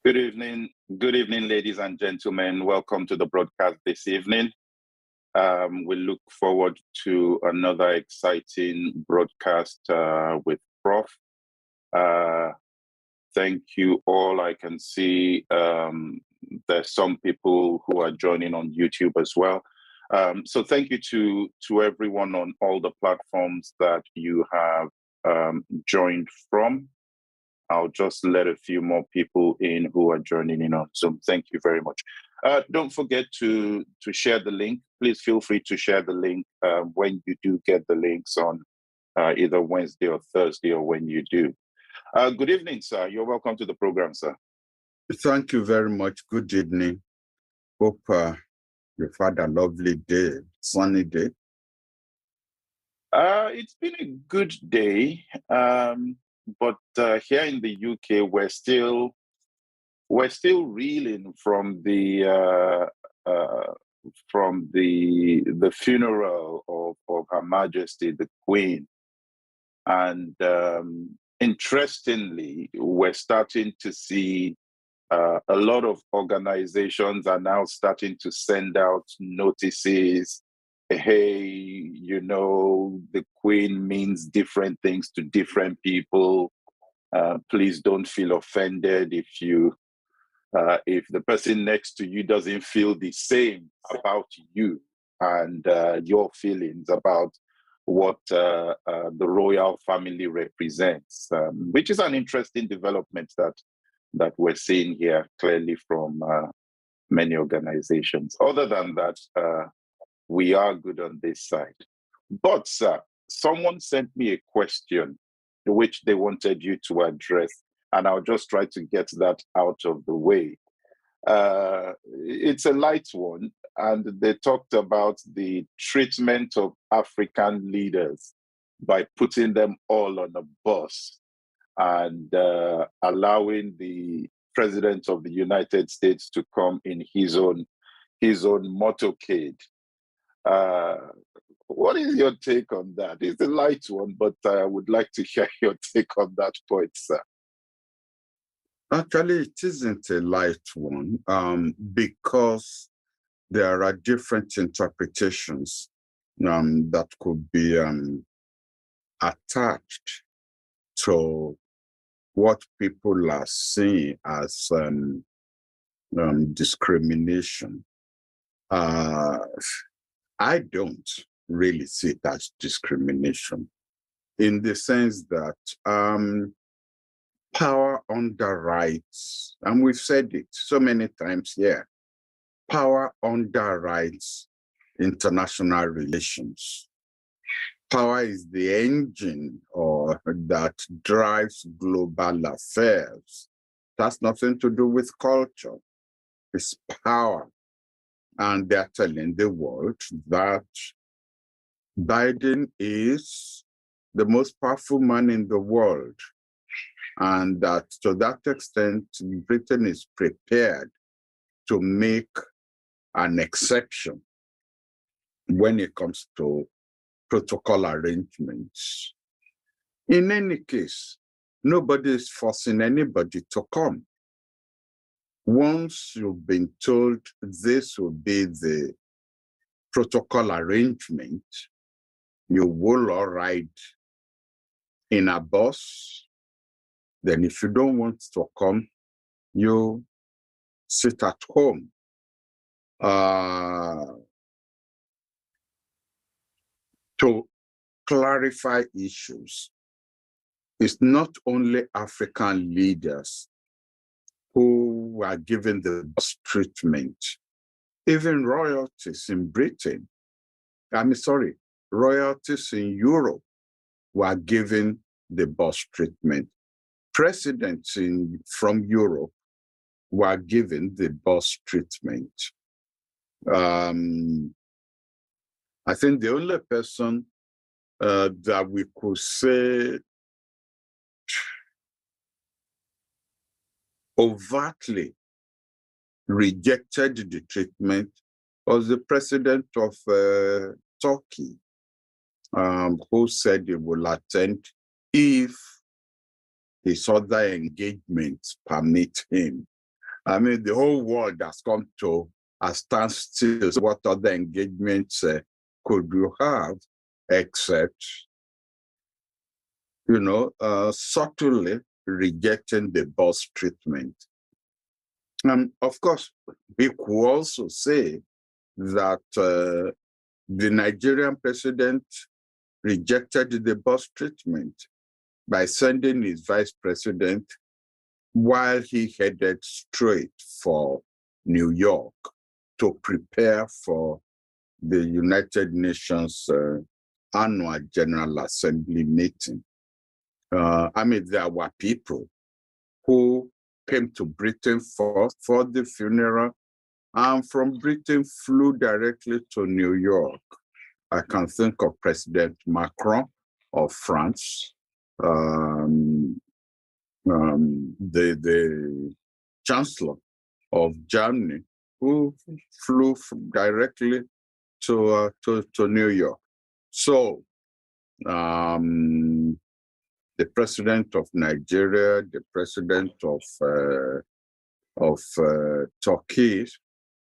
Good evening, ladies and gentlemen. Welcome to the broadcast this evening. We look forward to another exciting broadcast with Prof. Thank you all. I can see there's some people who are joining on YouTube as well. So thank you to everyone on all the platforms that you have joined from. I'll just let a few more people in who are joining in on Zoom. Thank you very much. Don't forget to share the link. Please feel free to share the link when you do get the links on either Wednesday or Thursday, or when you do. Good evening, sir. You're welcome to the program, sir. Thank you very much. Good evening. Hope you've had a lovely day, sunny day. It's been a good day, but here in the UK, we're still reeling from the funeral of Her Majesty the Queen, and interestingly, we're starting to see a lot of organizations are now starting to send out notices. Hey, you know, the Queen means different things to different people. Please don't feel offended if the person next to you doesn't feel the same about you and your feelings about what the royal family represents, which is an interesting development that we're seeing here clearly from many organizations. Other than that, we are good on this side. But, sir, someone sent me a question which they wanted you to address, and I'll just try to get that out of the way. It's a light one, and they talked about the treatment of African leaders by putting them all on a bus and allowing the President of the United States to come in his own motorcade. What is your take on that? It's a light one, but I would like to hear your take on that point, sir. Actually, it isn't a light one because there are different interpretations that could be attached to what people are seeing as discrimination. I don't really see it as discrimination, in the sense that power underwrites, and we've said it so many times here, power underwrites international relations. Power is the engine that drives global affairs. That's nothing to do with culture. It's power. And they're telling the world that Biden is the most powerful man in the world. And that to that extent, Britain is prepared to make an exception when it comes to protocol arrangements. In any case, nobody is forcing anybody to come. Once you've been told this will be the protocol arrangement, you will all ride in a bus. Then if you don't want to come, you sit at home. To clarify issues, it's not only African leaders who are given the bus treatment. Even royalties in Britain, royalties in Europe were given the bus treatment. Presidents from Europe were given the bus treatment. I think the only person that we could say overtly rejected the treatment was the president of Turkey, who said he will attend if his other engagements permit him. I mean, the whole world has come to a standstill. So what other engagements could you have except, subtly rejecting the boss treatment? And of course, we could also say that the Nigerian president rejected the boss treatment by sending his vice president while he headed straight for New York to prepare for the United Nations annual General Assembly meeting. I mean, there were people who came to Britain for the funeral, and from Britain flew directly to New York. I can think of President Macron of France, the Chancellor of Germany, who flew directly to New York. So the president of Nigeria, the president of Turkey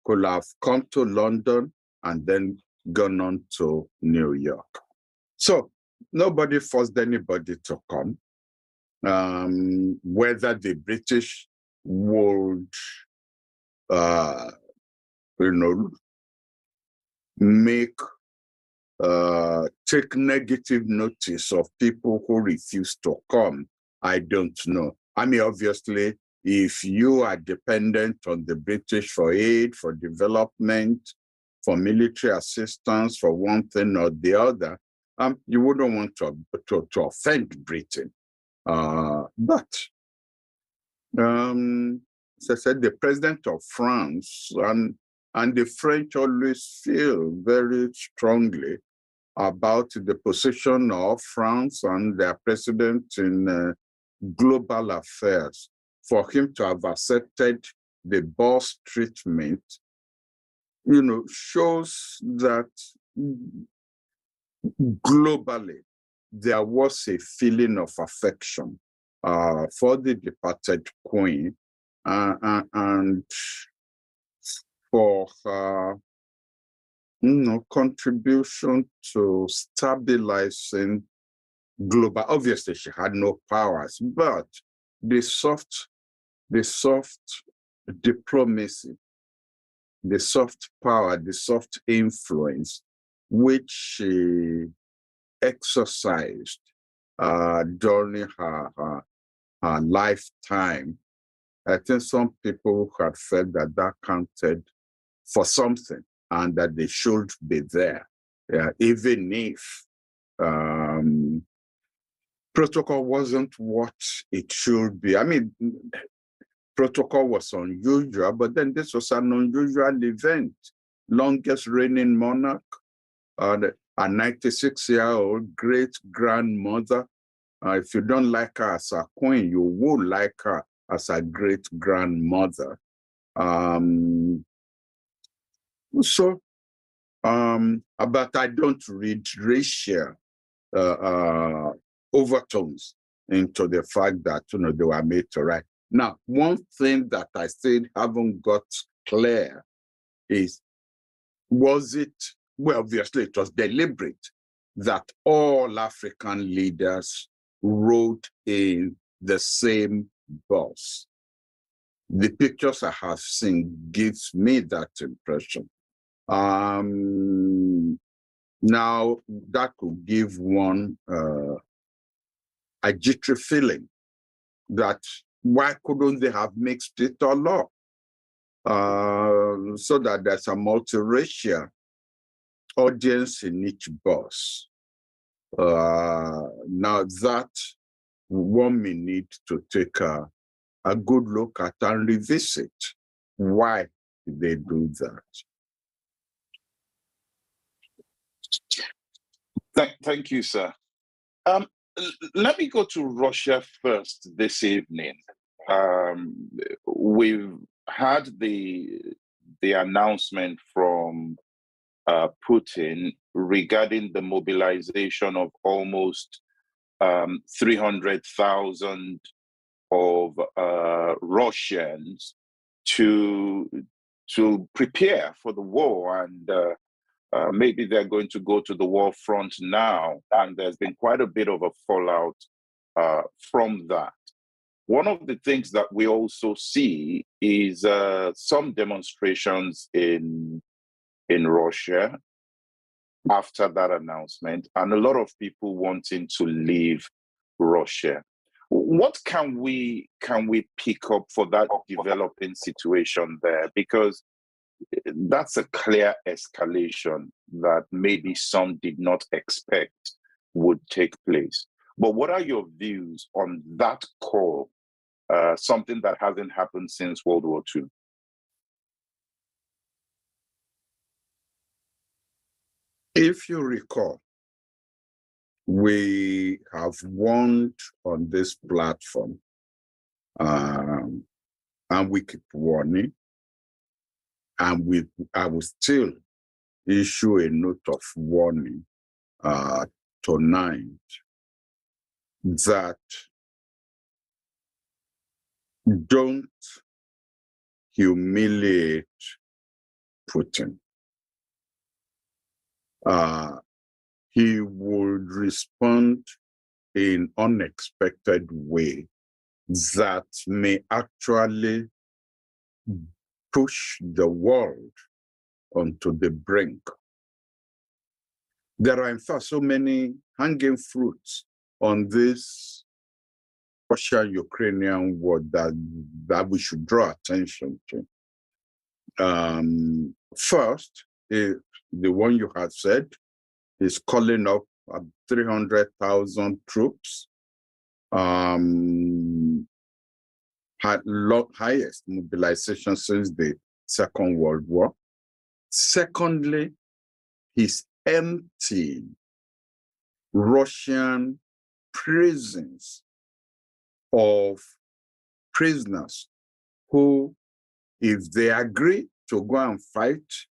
could have come to London and then gone on to New York. So nobody forced anybody to come. Whether the British would, take negative notice of people who refuse to come, I don't know. I mean, obviously, if you are dependent on the British for aid, for development, for military assistance, for one thing or the other, you wouldn't want to offend Britain. But as I said, the president of France and the French always feel very strongly about the position of France and their president in global affairs. For him to have accepted the boss treatment, shows that globally there was a feeling of affection for the departed queen and for her contribution to stabilizing global. Obviously, she had no powers, but the soft diplomacy, the soft power, the soft influence which she exercised during her lifetime, I think some people had felt that counted for something and that they should be there, even if protocol wasn't what it should be. I mean, protocol was unusual, but then this was an unusual event. Longest reigning monarch, a 96-year-old great-grandmother. If you don't like her as a queen, you will like her as a great-grandmother. But I don't read racial overtones into the fact that they were made to write. Now, one thing that I still haven't got clear is, was it, well, obviously it was deliberate that all African leaders rode in the same bus. The pictures I have seen gives me that impression. Now, that could give one a jittery feeling that why couldn't they have mixed it all up so that there's a multiracial audience in each bus? Now that one may need to take a good look at and revisit why did they do that. Thank you, sir. Let me go to Russia first this evening. We've had the announcement from Putin regarding the mobilization of almost 300,000 of Russians to prepare for the war, and maybe they're going to go to the war front now, and there's been quite a bit of a fallout from that. One of the things that we also see is some demonstrations in Russia after that announcement, and a lot of people wanting to leave Russia. What can we pick up for that developing situation there? Because that's a clear escalation that maybe some did not expect would take place. But what are your views on that call, something that hasn't happened since World War II? If you recall, we have warned on this platform, and we keep warning, and I will still issue a note of warning tonight that don't humiliate Putin. He would respond in unexpected way that may actually push the world onto the brink. There are in fact so many hanging fruits on this Russian-Ukrainian war that we should draw attention to. First, the one you had said is calling up 300,000 troops, had highest mobilization since the Second World War. Secondly, he's emptying Russian prisons of prisoners who, if they agree to go and fight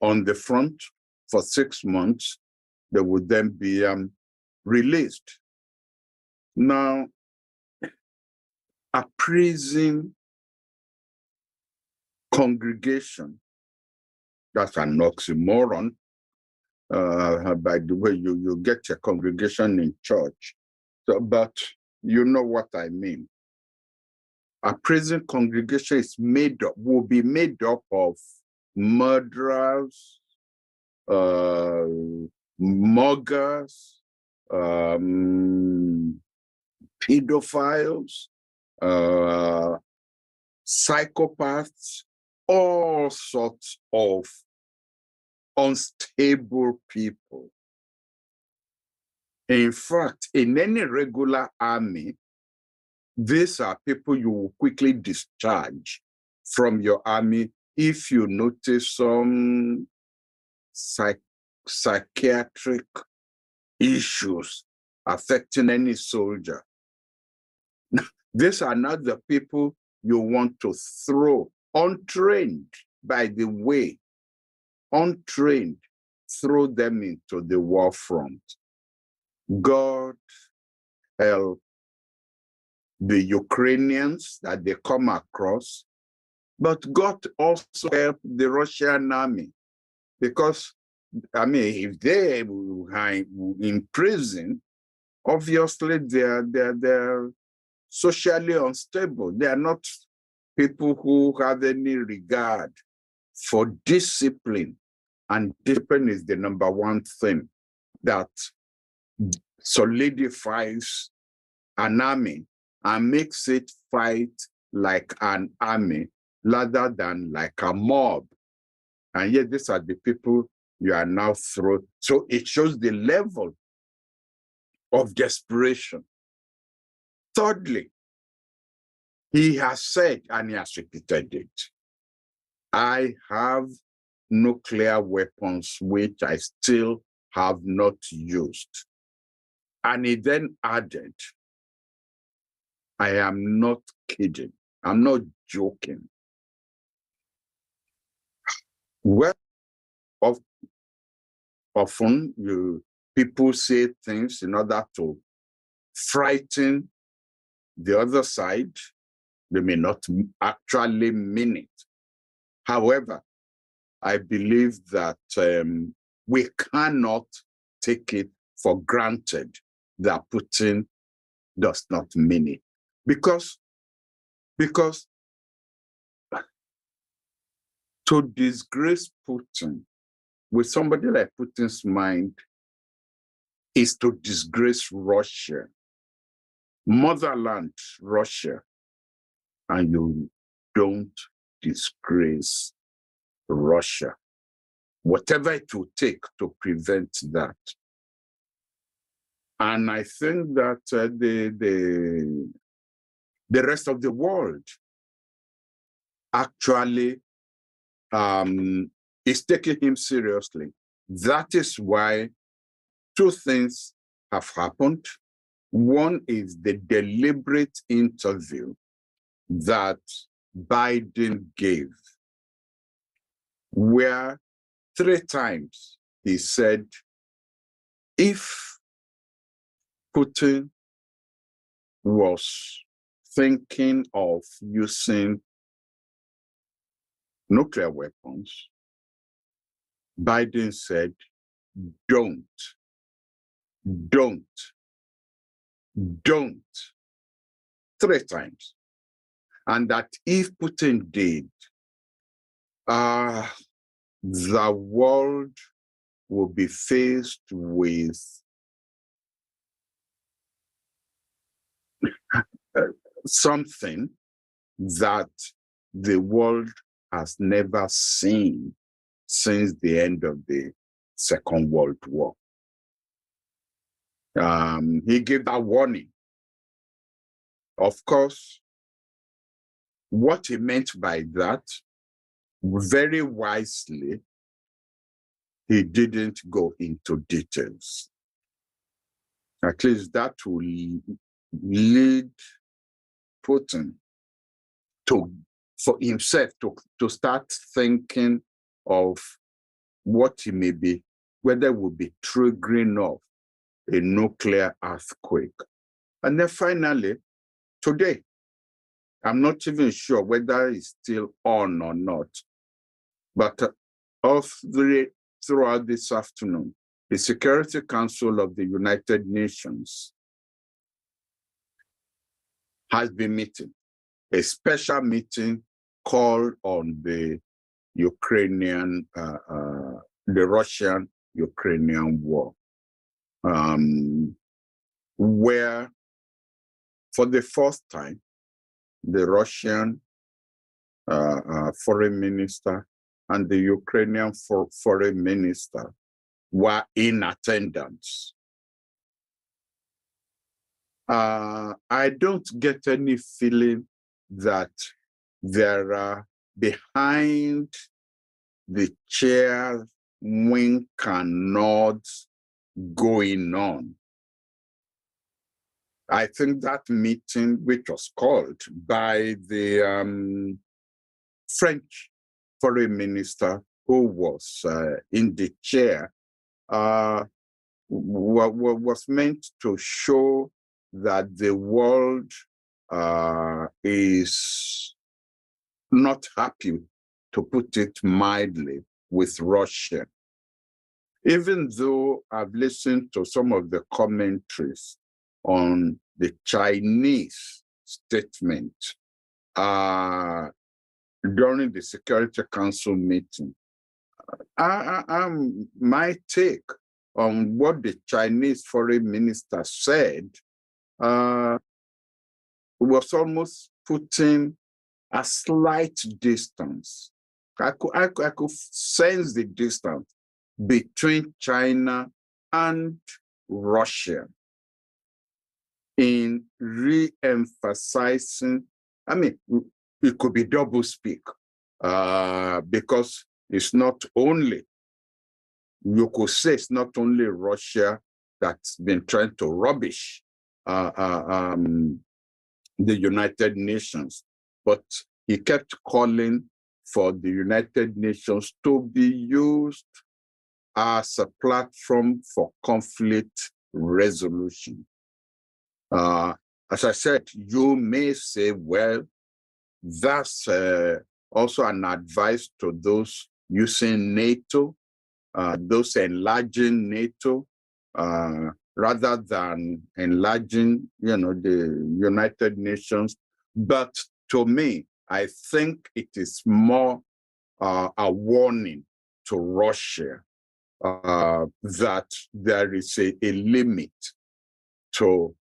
on the front for 6 months, they would then be released. Now, a prison congregation, that's an oxymoron. By the way, you get a congregation in church, but you know what I mean. A prison congregation is will be made up of murderers, muggers, pedophiles, psychopaths, all sorts of unstable people. In fact, in any regular army, these are people you will quickly discharge from your army if you notice some psychiatric issues affecting any soldier. These are not the people you want to throw, untrained, by the way, untrained, throw them into the war front. God help the Ukrainians that they come across, but God also help the Russian army, because, I mean, if they are in prison, obviously they're socially unstable. They are not people who have any regard for discipline, and discipline is the number one thing that solidifies an army and makes it fight like an army rather than like a mob. And yet these are the people you are now throwing. So it shows the level of desperation. Thirdly, he has said, and he has repeated it, I have nuclear weapons which I still have not used. And he then added, I am not kidding. I'm not joking. Well, often people say things in order to frighten the other side, They may not actually mean it. However, I believe that we cannot take it for granted that Putin does not mean it. Because to disgrace Putin with somebody like Putin's mind is to disgrace Russia, motherland Russia, and you don't disgrace Russia. Whatever it will take to prevent that. And I think that the rest of the world actually is taking him seriously. That is why two things have happened. One is the deliberate interview that Biden gave, where 3 times he said, if Putin was thinking of using nuclear weapons, Biden said, don't. 3 times. And that if Putin did, the world will be faced with something that the world has never seen since the end of the Second World War. He gave that warning. Of course, what he meant by that, very wisely, he didn't go into details. At least that will lead Putin for himself to start thinking of what he may be, whether it will be triggering off a nuclear earthquake. And then finally, today, I'm not even sure whether it's still on or not, but throughout this afternoon, the Security Council of the United Nations has been meeting, a special meeting called on the Russian-Ukrainian war, where for the first time, the Russian foreign minister and the Ukrainian foreign minister were in attendance. I don't get any feeling that there are behind the chair wink and nods going on. I think that meeting, which was called by the French foreign minister who was in the chair, was meant to show that the world is not happy, to put it mildly, with Russia. Even though I've listened to some of the commentaries on the Chinese statement during the Security Council meeting, my take on what the Chinese foreign minister said was almost putting a slight distance. I could sense the distance between China and Russia in re-emphasizing. I mean, it could be double speak because it's not only, you could say it's not only Russia that's been trying to rubbish the United Nations, but he kept calling for the United Nations to be used as a platform for conflict resolution. As I said, you may say, well, That's also an advice to those using NATO, those enlarging NATO, rather than enlarging, the United Nations. But to me, I think it is more a warning to Russia that there is a limit to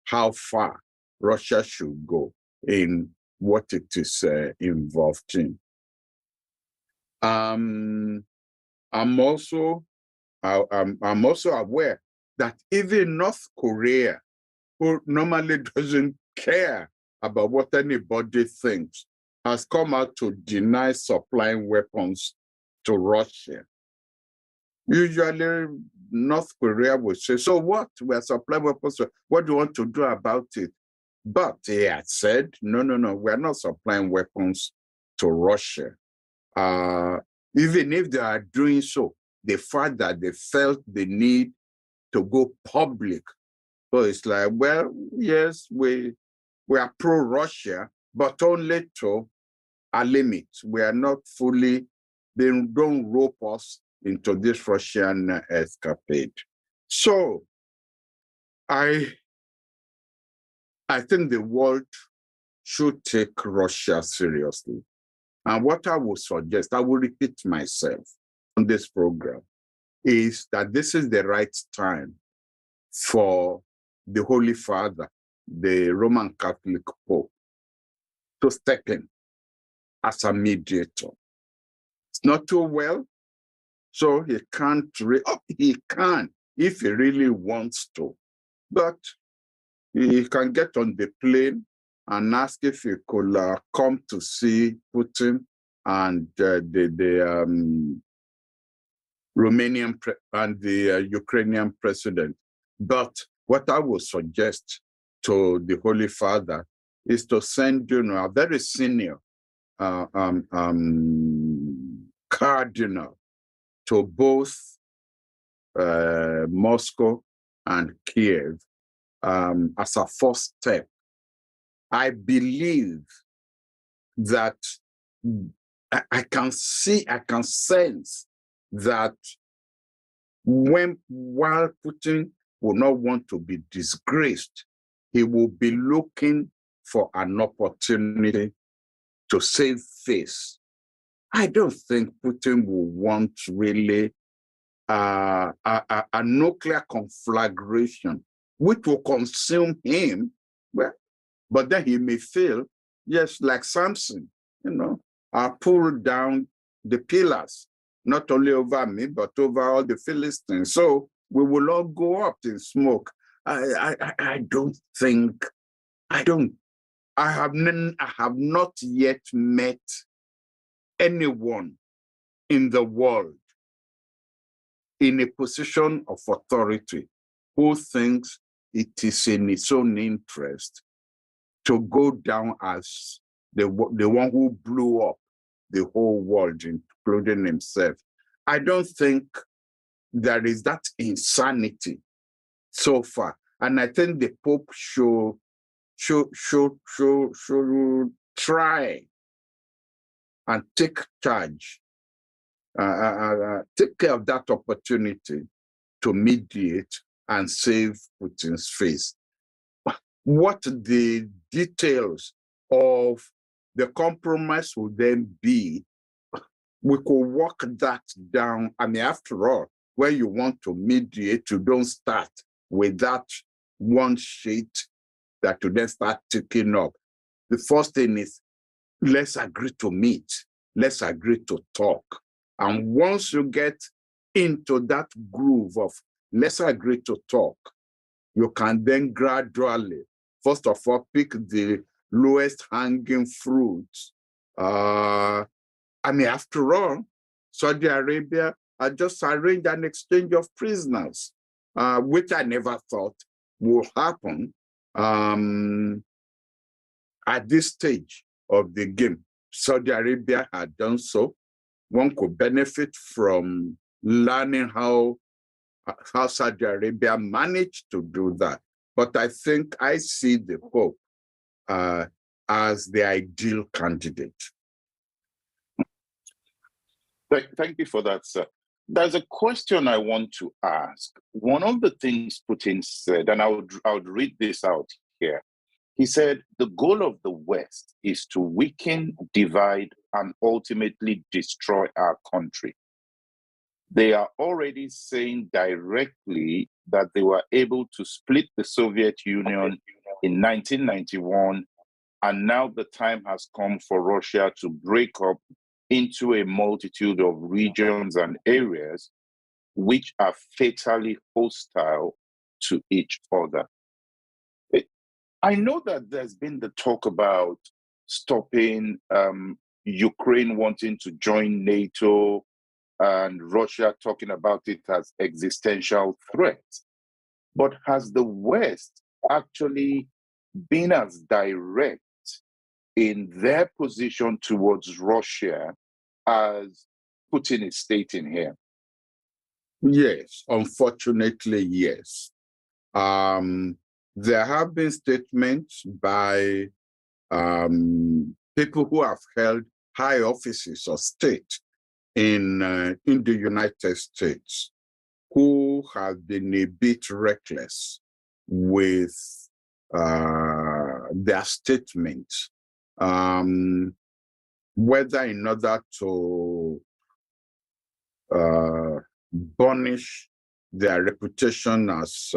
how far Russia should go in what it is involved in. I'm also aware that even North Korea, who normally doesn't care about what anybody thinks, has come out to deny supplying weapons to Russia. Usually, North Korea would say, so what? We are supplying weapons. What do you want to do about it? But he had said, no, we are not supplying weapons to Russia. Even if they are doing so, the fact that they felt the need to go public. So it's like, well, yes, we are pro-Russia, but only to a limit. We are not fully, they don't rope us into this Russian escapade. So I think the world should take Russia seriously. And what I would suggest, I will repeat myself on this program, is that this is the right time for the Holy Father, the Roman Catholic Pope, to step in as a mediator. It's not too well, so he can't, he can if he really wants to, but he can get on the plane and ask if he could come to see Putin and the Romanian and the Ukrainian president. But what I would suggest to the Holy Father is to send, a very senior cardinal to both Moscow and Kiev as a first step. I believe that I can sense that while Putin will not want to be disgraced, he will be looking for an opportunity to save face. I don't think Putin will want really a nuclear conflagration, which will consume him. Well, but then he may feel, yes, like Samson, pull down the pillars, not only over me, but over all the Philistines. So we will all go up in smoke. I have not yet met anyone in the world in a position of authority who thinks it is in its own interest to go down as the one who blew up the whole world, including himself. I don't think there is that insanity so far. And I think the Pope should try and take charge, take care of that opportunity to mediate and save Putin's face. What the details of the compromise will then be, we could work that down. I mean, after all, when you want to mediate, you don't start with that one sheet that you then start ticking up. The first thing is, let's agree to meet. Let's agree to talk. And once you get into that groove of let's agree to talk, you can then gradually, first of all, pick the lowest hanging fruits. After all, Saudi Arabia had just arranged an exchange of prisoners, which I never thought would happen at this stage of the game. Saudi Arabia had done so. One could benefit from learning how Saudi Arabia managed to do that. But I think I see the Pope as the ideal candidate. Thank you for that, sir. There's a question I want to ask. One of the things Putin said, and I would read this out here. He said, the goal of the West is to weaken, divide, and ultimately destroy our country. They are already saying directly that they were able to split the Soviet Union in 1991, and now the time has come for Russia to break up into a multitude of regions and areas which are fatally hostile to each other. I know that there's been the talk about stopping Ukraine wanting to join NATO and Russia talking about it as existential threat. But has the West actually been as direct in their position towards Russia as Putin is stating here? Yes, unfortunately, yes. There have been statements by people who have held high offices of state in the United States who have been a bit reckless with their statements, whether in order to burnish their reputation as,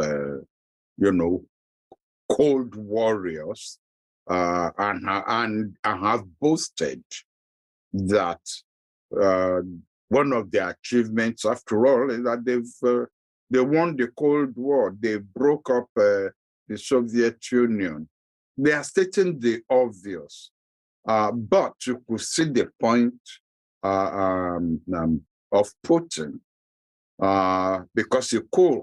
cold warriors, and have boasted that one of their achievements, after all, is that they won the Cold War. They broke up the Soviet Union. They are stating the obvious, but you could see the point of Putin, because you could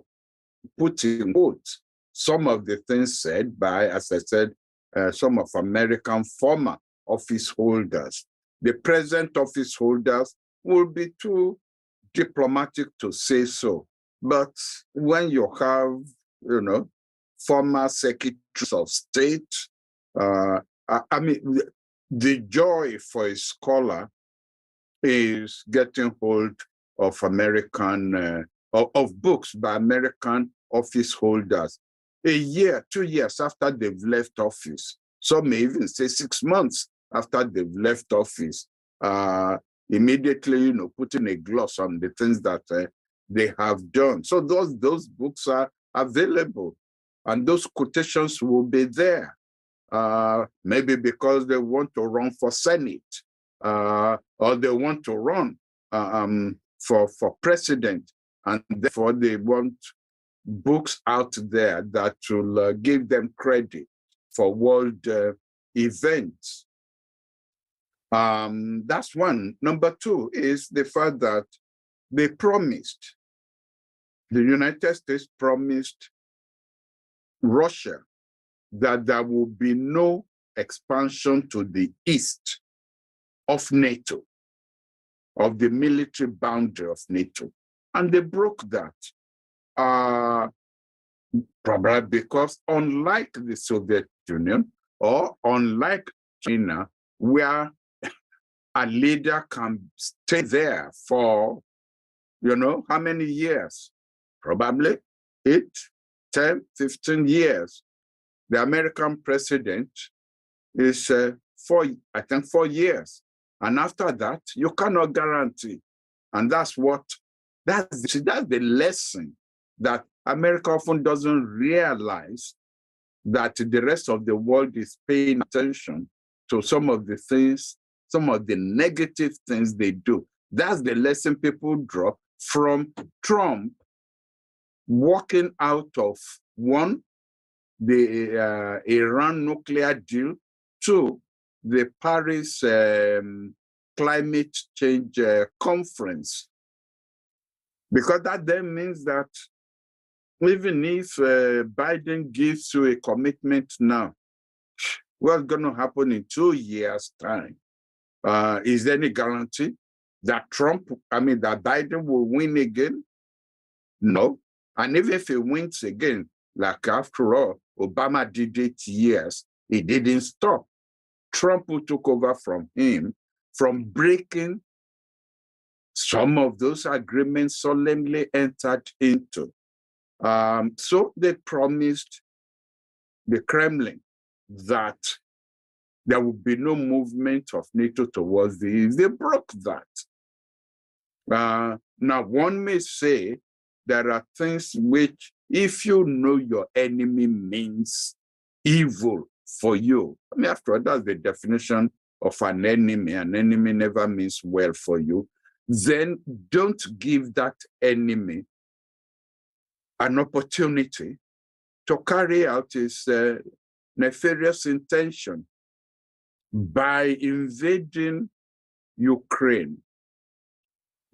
put in quotes some of the things said by, as I said, some of American former office holders. The present office holders will be too diplomatic to say so. But when you have, former secretaries of state, the joy for a scholar is getting hold of American, of books by American office holders a year, 2 years after they've left office. Some may even say 6 months after they've left office, immediately, putting a gloss on the things that they have done. So those books are available, and those quotations will be there. Maybe because they want to run for Senate, or they want to run for president, and therefore they want books out there that will give them credit for world events. That's one. Number two is the fact that they promised, the United States promised Russia that there will be no expansion to the east of NATO, of the military boundary of NATO. And they broke that. Probably because unlike the Soviet Union or unlike China, where a leader can stay there for, how many years? Probably 8, 10, 15 years. The American president is 4 years. And after that, you cannot guarantee. And that's the lesson that America often doesn't realize, that the rest of the world is paying attention to some of the things, some of the negative things they do. That's the lesson people draw from Trump walking out of, one, the Iran nuclear deal, two, the Paris climate change conference. Because that then means that even if Biden gives you a commitment now, what's going to happen in 2 years' time? Is there any guarantee that that Biden will win again? No. And even if he wins again, like after all, Obama did 8 years, he didn't stop. Trump, who took over from him, from breaking some of those agreements solemnly entered into. So they promised the Kremlin that there would be no movement of NATO towards the east. They broke that. Now, one may say there are things which, if you know your enemy means evil for you, I mean, after all, that's the definition of an enemy. An enemy never means well for you. Then don't give that enemy an opportunity to carry out his nefarious intention by invading Ukraine,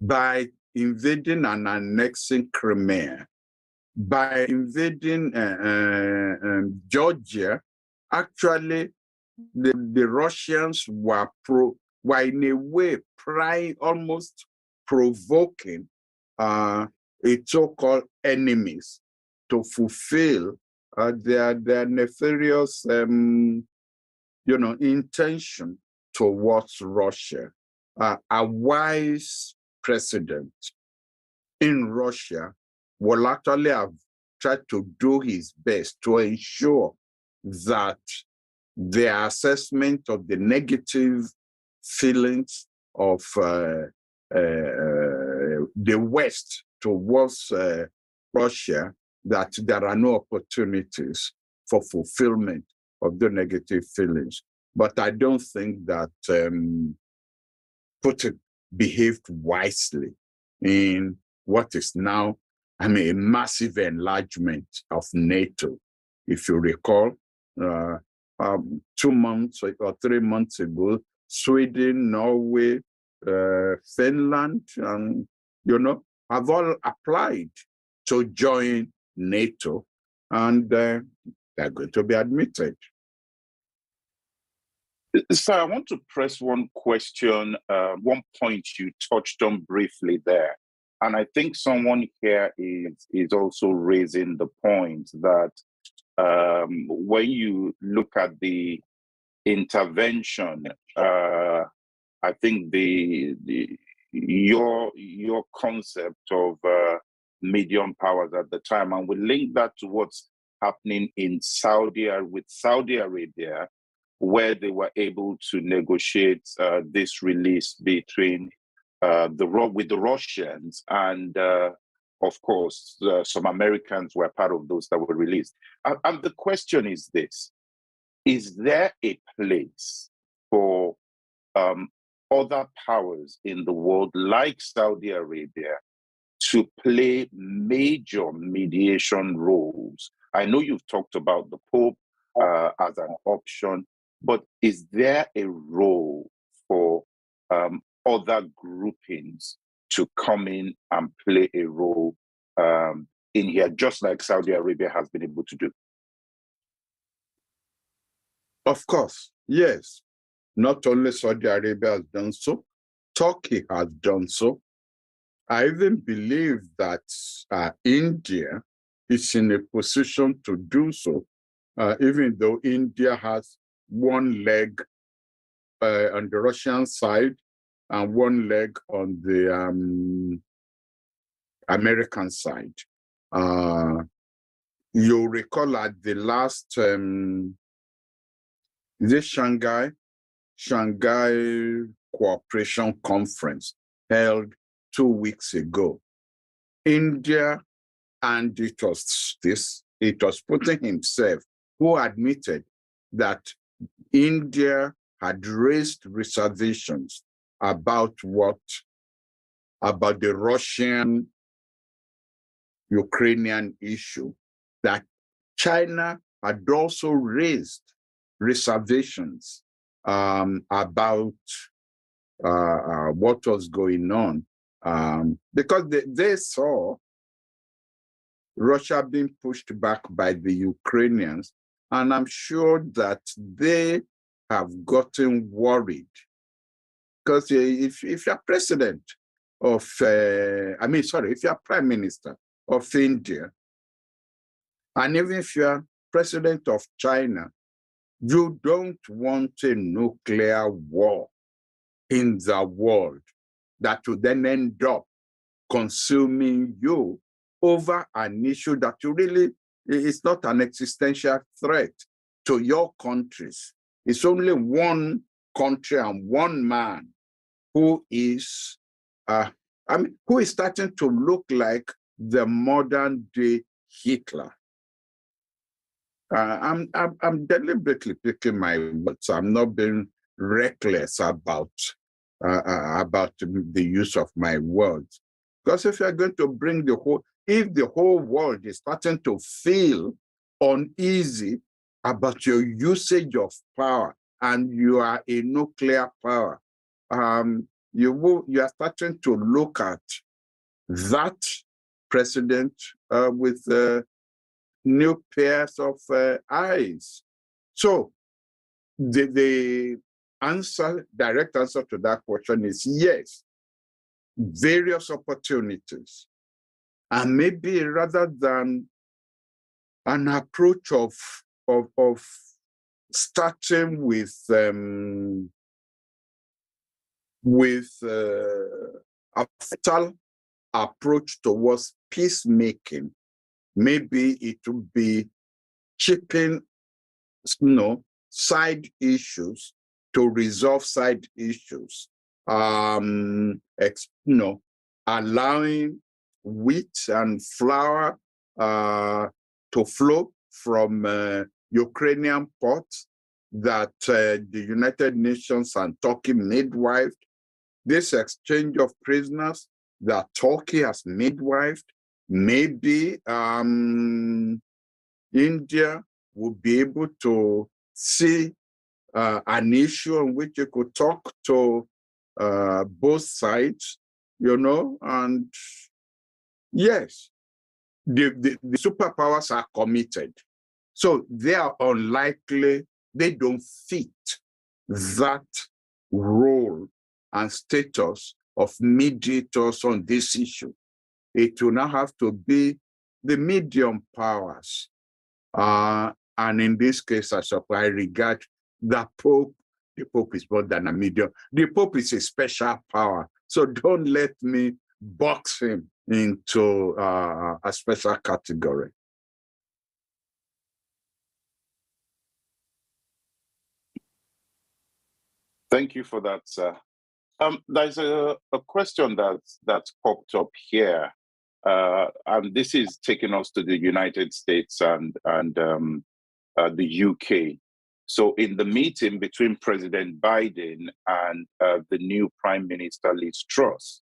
by invading and annexing Crimea, by invading Georgia. Actually, the Russians were in a way almost provoking its so-called enemies to fulfill their nefarious intention towards Russia. A wise president in Russia will actually have tried to do his best to ensure that the assessment of the negative feelings of the West towards Russia, that there are no opportunities for fulfillment of the negative feelings. But I don't think that Putin behaved wisely in what is now, a massive enlargement of NATO. If you recall, 2 months or 3 months ago, Sweden, Norway, Finland, and have all applied to join NATO, and they're going to be admitted. So I want to press one question, one point you touched on briefly there. And I think someone here is also raising the point that when you look at the intervention, I think your concept of medium powers at the time, and we link that to what's happening in Saudi Arabia, where they were able to negotiate this release between with the Russians, and of course some Americans were part of those that were released. And the question is this: is there a place for other powers in the world, like Saudi Arabia, to play major mediation roles? I know you've talked about the Pope as an option, but is there a role for other groupings to come in and play a role in here, just like Saudi Arabia has been able to do? Of course, yes. Not only Saudi Arabia has done so, Turkey has done so. I even believe that India is in a position to do so, even though India has one leg on the Russian side and one leg on the American side. You'll recall at the last Shanghai Cooperation Conference held 2 weeks ago, India, and it was Putin himself who admitted that India had raised reservations about the Russian-Ukrainian issue, that China had also raised reservations about what was going on, because they saw Russia being pushed back by the Ukrainians, and I'm sure that they have gotten worried. Because if you're president of, if you're prime minister of India, and even if you're president of China, You don't want a nuclear war in the world that will then end up consuming you over an issue that you really, is not an existential threat to your countries. It's only one country and one man who is, who is starting to look like the modern day Hitler. I'm deliberately picking my words. I'm not being reckless about the use of my words. Because if you're going to bring if the whole world is starting to feel uneasy about your usage of power, and you are a nuclear power, you are starting to look at that president with new pairs of eyes. So the direct answer to that question is yes, various opportunities. And maybe rather than an approach of starting with a fatal approach towards peacemaking, maybe it would be chipping, side issues to resolve side issues. Allowing wheat and flour to flow from Ukrainian ports that the United Nations and Turkey midwifed. This exchange of prisoners that Turkey has midwifed. Maybe India will be able to see an issue on which you could talk to both sides, and yes, the superpowers are committed. So they are unlikely, they don't fit that role and status of mediators on this issue. It will now have to be the medium powers. And in this case, I regard the Pope. The Pope is more than a medium. The Pope is a special power. So don't let me box him into a special category. Thank you for that, sir. There's a question that's popped up here, and this is taking us to the United States and the UK. So in the meeting between President Biden and the new Prime Minister Liz Truss,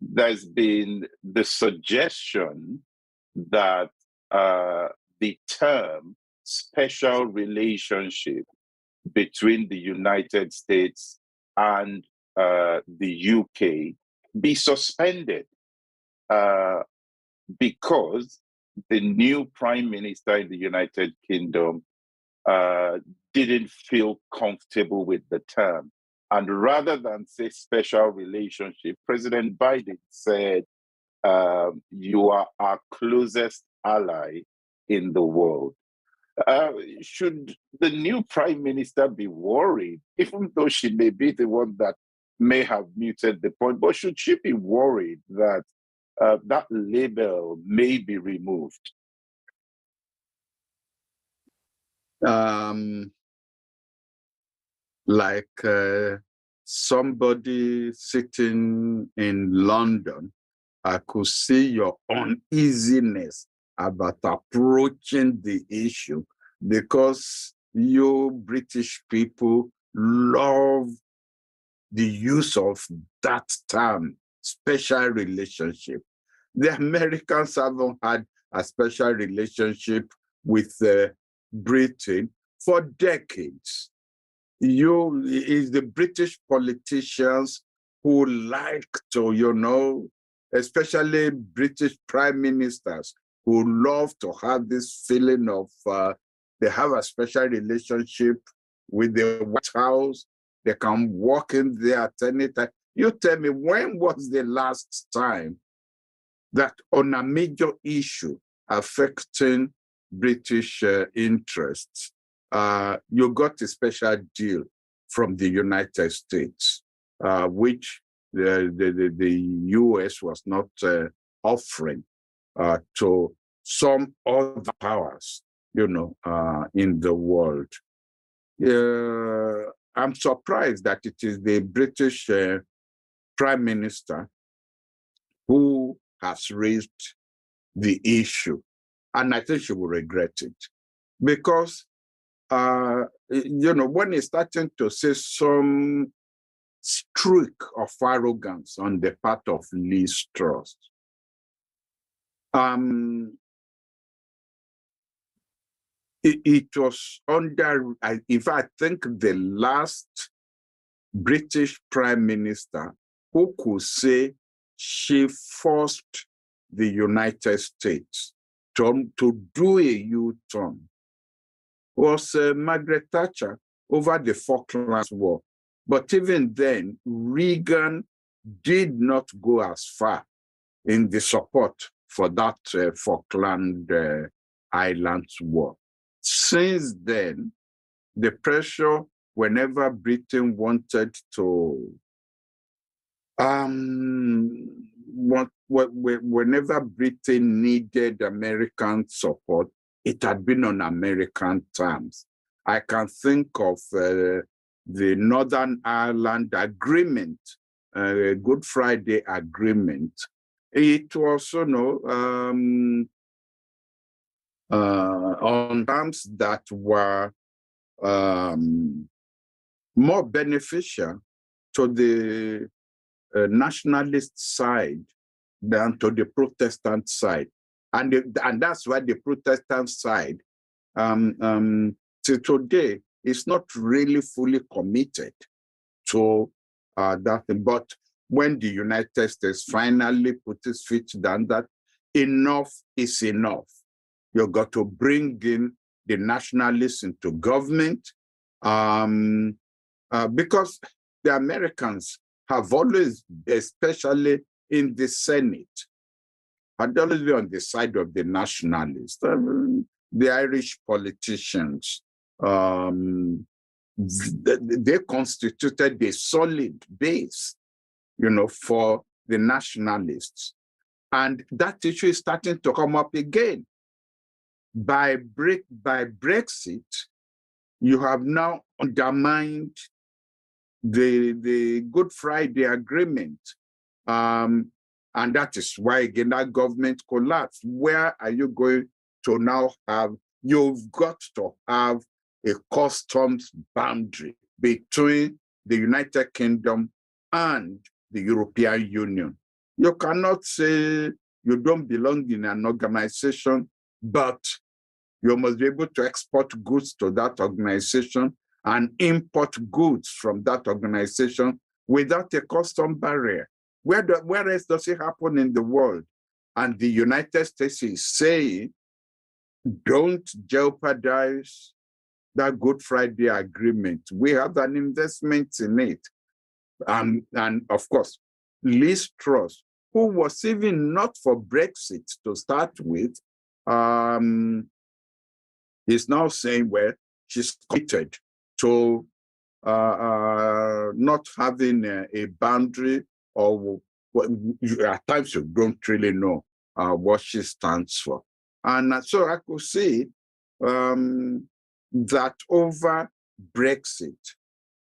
there's been the suggestion that the term special relationship between the United States and the UK be suspended because the new Prime Minister in the United Kingdom didn't feel comfortable with the term. And rather than say special relationship, President Biden said, you are our closest ally in the world. Should the new Prime Minister be worried, even though she may be the one that may have muted the point, but should she be worried that that label may be removed? Like somebody sitting in London, I could see your uneasiness about approaching the issue because you British people love the use of that term, special relationship. The Americans haven't had a special relationship with Britain for decades. It's the British politicians who like to, especially British prime ministers who love to have this feeling of they have a special relationship with the White House. They can walk in there at any time. You tell me, when was the last time that on a major issue affecting British interests, you got a special deal from the United States, which the US was not offering to some other powers, in the world. I'm surprised that it is the British Prime Minister who has raised the issue. And I think she will regret it. Because, when he's starting to see some streak of arrogance on the part of Liz Truss, it was under, if I think the last British Prime Minister who could say she forced the United States to do a U-turn was Margaret Thatcher over the Falklands War. But even then, Reagan did not go as far in the support for that Falkland Islands War. Since then, the pressure, whenever Britain wanted to, whenever Britain needed American support, it had been on American terms. I can think of the Northern Ireland Agreement, Good Friday Agreement. It was, on terms that were more beneficial to the nationalist side than to the Protestant side. And that's why the Protestant side, till today, is not really fully committed to that thing. But when the United States finally put its feet down, that enough is enough. You've got to bring in the nationalists into government, because the Americans have always, especially in the Senate, had always been on the side of the nationalists. The Irish politicians, they constituted a solid base, for the nationalists. And that issue is starting to come up again. By Brexit, you have now undermined the Good Friday Agreement. And that is why, again, that government collapsed. Where are you going to now have? You've got to have a customs boundary between the United Kingdom and the European Union. You cannot say you don't belong in an organization, but you must be able to export goods to that organization and import goods from that organization without a custom barrier. Where else does it happen in the world? And the United States is saying, don't jeopardize that Good Friday Agreement. We have an investment in it. And of course, Liz Truss, who was even not for Brexit to start with, is now saying, well, she's committed to not having a boundary, or at times you don't really know what she stands for. And so I could see that over Brexit,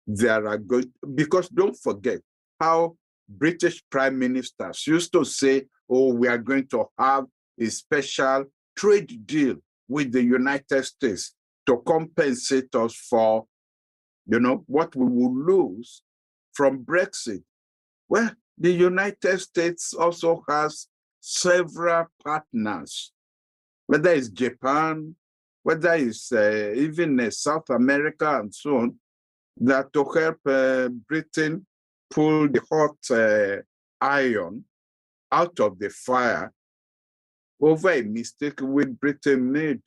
there are good, because don't forget how British prime ministers used to say, oh, we are going to have a special trade deal with the United States to compensate us for, what we will lose from Brexit. Well, the United States also has several partners, whether it's Japan, whether it's even South America and so on, that to help Britain pull the hot iron out of the fire over a mistake which Britain made.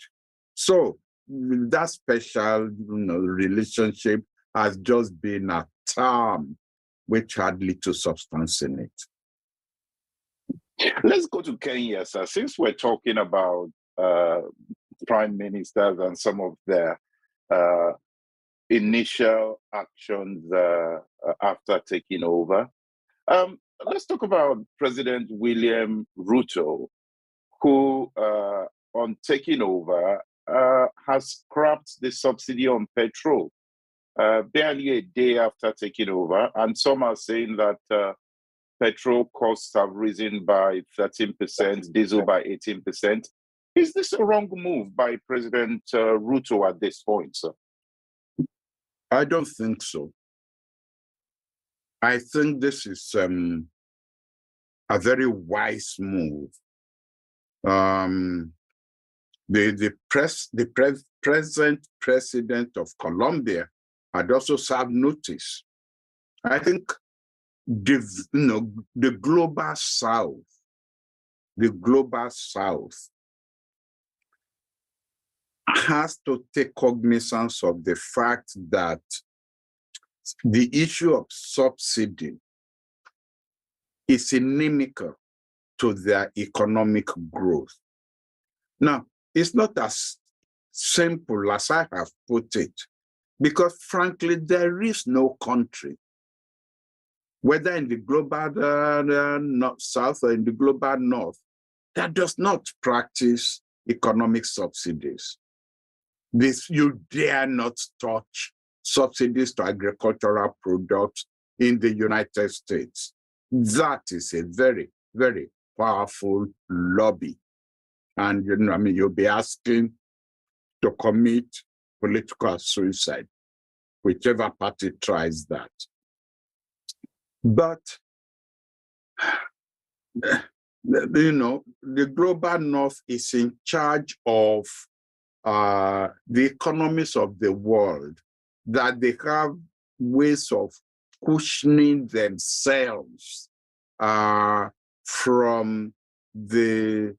So that special relationship has just been a term which had little substance in it. Let's go to Kenya, sir. Since we're talking about prime ministers and some of their initial actions after taking over. Let's talk about President William Ruto, who, on taking over, has scrapped the subsidy on petrol barely a day after taking over. And some are saying that petrol costs have risen by 13%, diesel by 18%. Is this a wrong move by President Ruto at this point, sir? I don't think so. I think this is a very wise move. The present president of Colombia had also served notice. I think the global South has to take cognizance of the fact that the issue of subsidy is inimical to their economic growth. Now, it's not as simple as I have put it, because frankly, there is no country, whether in the global South or in the global North, that does not practice economic subsidies. You dare not touch subsidies to agricultural products in the United States. That is a very, very powerful lobby. And you'll be asking to commit political suicide, whichever party tries that. But the global North is in charge of the economies of the world, that they have ways of cushioning themselves from the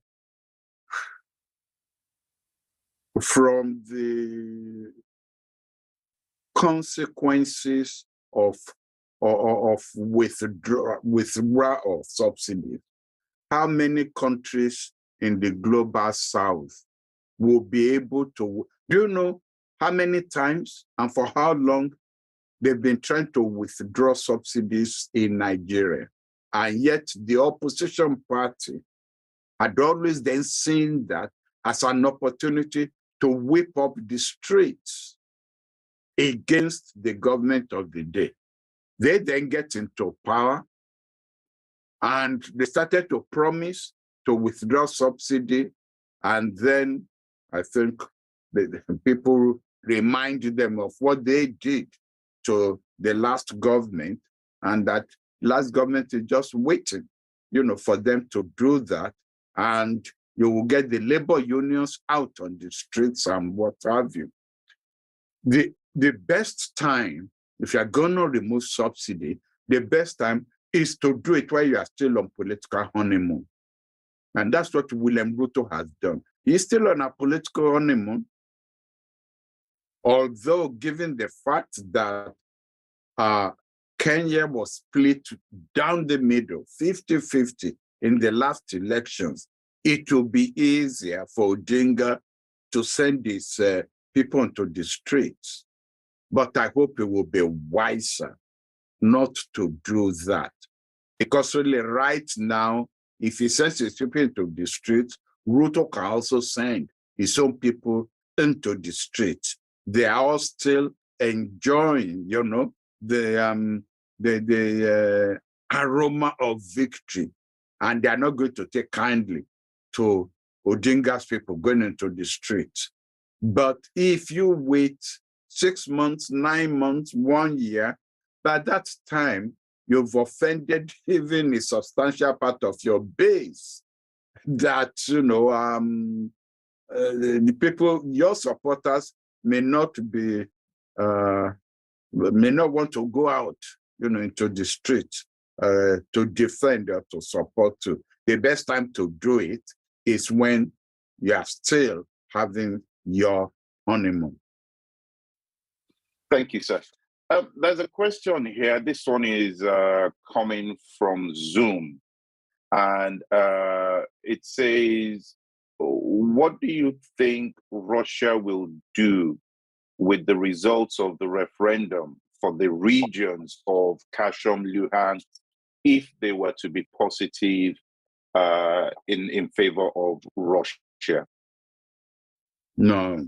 consequences of withdrawal of subsidies. How many countries in the global South will be able to, do you know how many times and for how long they've been trying to withdraw subsidies in Nigeria? And yet the opposition party had always then seen that as an opportunity to whip up the streets against the government of the day. They then get into power and they started to promise to withdraw subsidy. And then I think the people reminded them of what they did to the last government, and that last government is just waiting, for them to do that. And you will get the labor unions out on the streets and what have you. The best time, if you're going to remove subsidy, the best time is to do it while you are still on political honeymoon. And that's what William Ruto has done. He's still on a political honeymoon, although given the fact that Kenya was split down the middle, 50-50 in the last elections, it will be easier for Odinga to send his people into the streets. But I hope it will be wiser not to do that. Because really right now, if he sends his people into the streets, Ruto can also send his own people into the streets. They are all still enjoying, the aroma of victory. And they are not going to take kindly to Odinga's people going into the streets. But if you wait 6 months, 9 months, 1 year, by that time, you've offended even a substantial part of your base that, the people, your supporters may not want to go out, into the street to defend or to support you. The best time to do it is when you are still having your honeymoon. Thank you, sir. There's a question here. This one is coming from Zoom. And it says, what do you think Russia will do with the results of the referendum for the regions of Kherson, Luhansk, if they were to be positive in favor of Russia? No,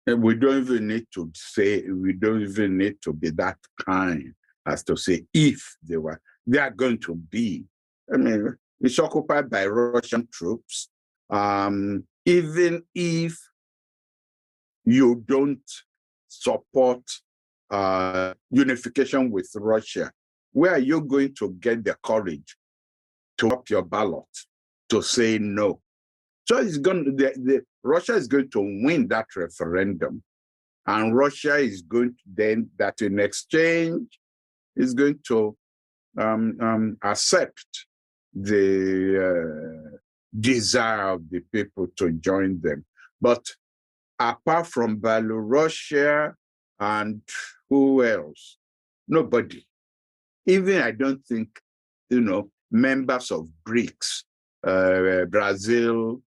we don't even need to say, we don't even need to be that kind as to say if they are going to be. I mean, it's occupied by Russian troops. Even if you don't support unification with Russia, where are you going to get the courage to up your ballot to say no? So it's going Russia is going to win that referendum, and Russia is going to then that in exchange is going to accept the desire of the people to join them. But apart from Belarus and who else? Nobody. Even I don't think, members of BRICS, Brazil,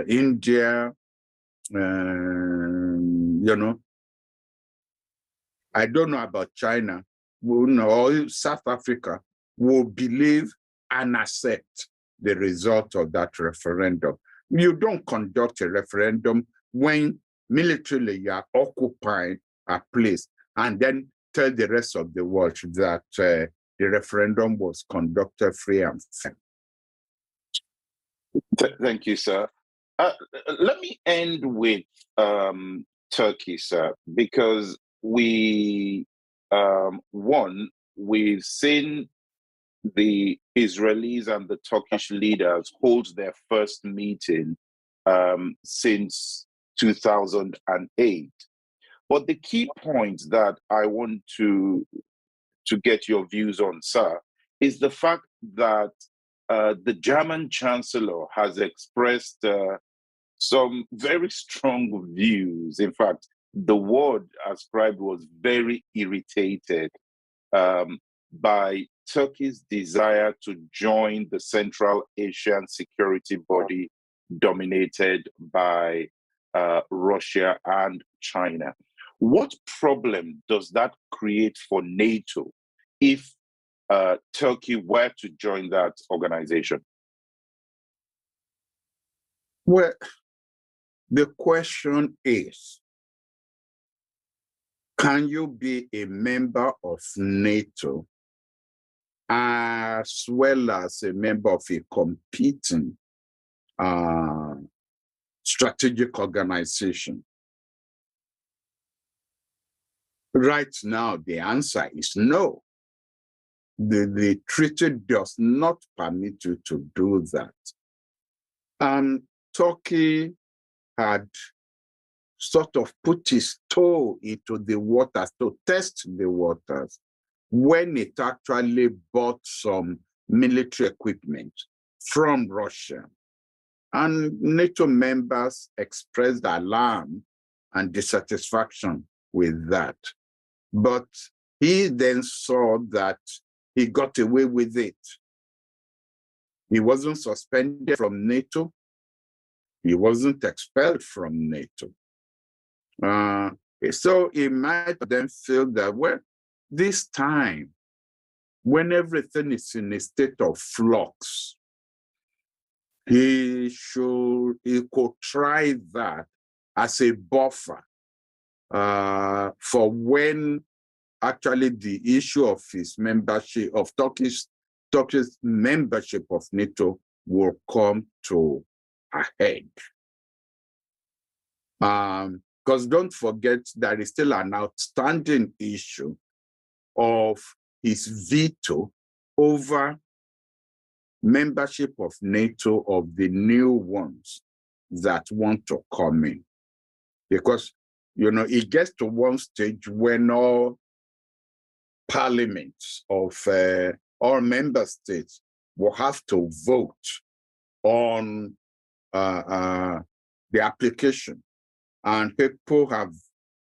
India, I don't know about China, or South Africa, will believe and accept the result of that referendum. You don't conduct a referendum when militarily you are occupying a place and then tell the rest of the world that the referendum was conducted free and fair. Thank you, sir. Let me end with Turkey, sir, because we've seen the Israelis and the Turkish leaders hold their first meeting since 2008. But the key point that I want to get your views on, sir, is the fact that the German Chancellor has expressed some very strong views. In fact, the word ascribed was very irritated by Turkey's desire to join the Central Asian security body dominated by Russia and China. What problem does that create for NATO if Turkey were to join that organization? Well, the question is, can you be a member of NATO as well as a member of a competing strategic organization? Right now, the answer is no. The treaty does not permit you to do that. Turkey had sort of put its toe into the waters to test the waters when it actually bought some military equipment from Russia. And NATO members expressed alarm and dissatisfaction with that. But he then saw that he got away with it. He wasn't suspended from NATO. He wasn't expelled from NATO. So he might then feel that, well, this time, when everything is in a state of flux, he could try that as a buffer for when actually the issue of his membership, of Turkey's membership of NATO will come to a head. Because don't forget, there is still an outstanding issue of his veto over membership of NATO of the new ones that want to come in. Because, it gets to one stage when all parliaments of all member states will have to vote on the application. And people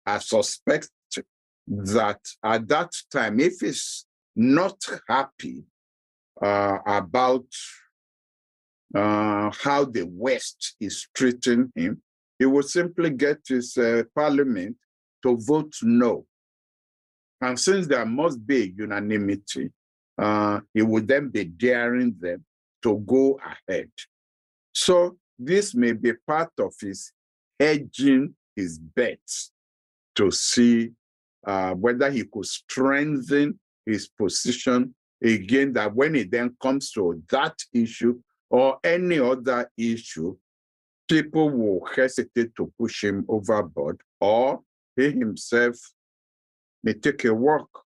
are suspected that at that time, if he's not happy about how the West is treating him, he would simply get his parliament to vote no. And since there must be unanimity, he would then be daring them to go ahead. So this may be part of his hedging his bets to see whether he could strengthen his position again, that when it then comes to that issue or any other issue, people will hesitate to push him overboard, or he himself may take a walk.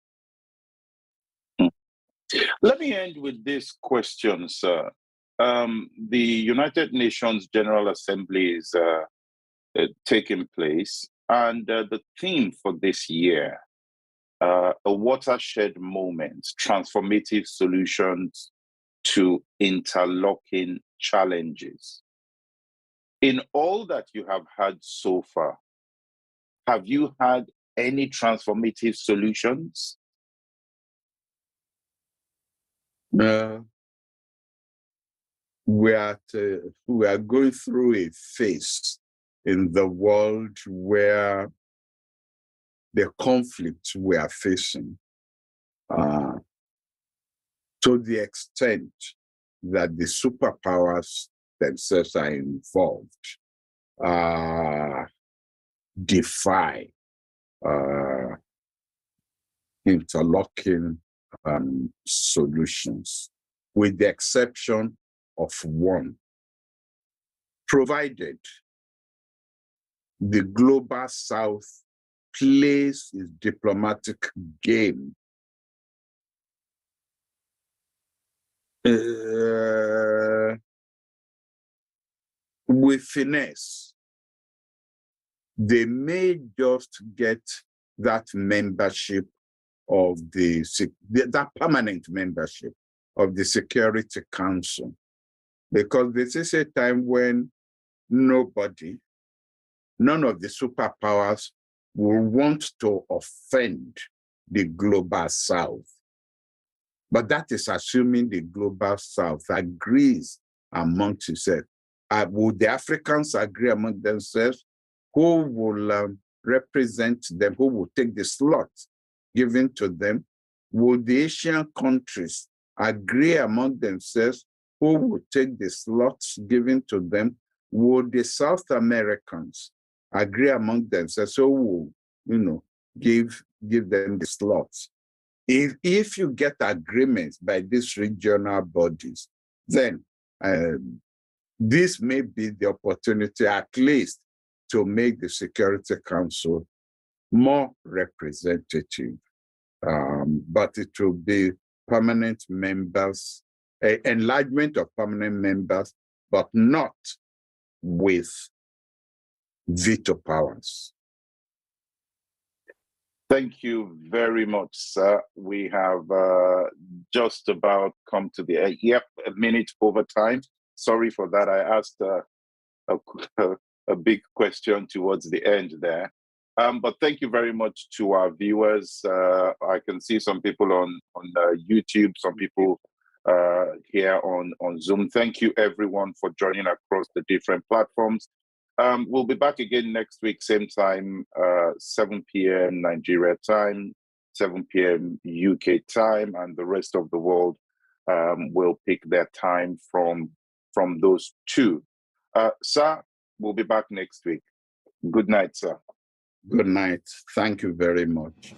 Let me end with this question, sir. The United Nations General Assembly is taking place, and the theme for this year, a watershed moment, transformative solutions to interlocking challenges. In all that you have had so far, have you had any transformative solutions? We are going through a phase in the world where the conflict we are facing, to the extent that the superpowers themselves are involved, defy interlocking solutions, with the exception of one, provided the global South plays its diplomatic game with finesse. They may just get that membership of that permanent membership of the Security Council, because this is a time when none of the superpowers will want to offend the global South. But that is assuming the global South agrees amongst itself. Would the Africans agree among themselves? Who will represent them? Who will take the slot given to them? Would the Asian countries agree among themselves? Who will take the slots given to them? Would the South Americans agree among themselves? So will, give them the slots. If you get agreements by these regional bodies, then this may be the opportunity, at least, to make the Security Council more representative. But it will be permanent members, enlargement of permanent members, but not with veto powers. Thank you very much, sir. We have just about come to the end. Yep, a minute over time. Sorry for that. I asked a big question towards the end there. But thank you very much to our viewers. I can see some people on YouTube, some people here on Zoom. Thank you, everyone, for joining across the different platforms. We'll be back again next week, same time, 7 p.m. Nigeria time, 7 p.m. UK time, and the rest of the world will pick their time from those two. Sir, we'll be back next week. Good night, sir. Good night. Thank you very much.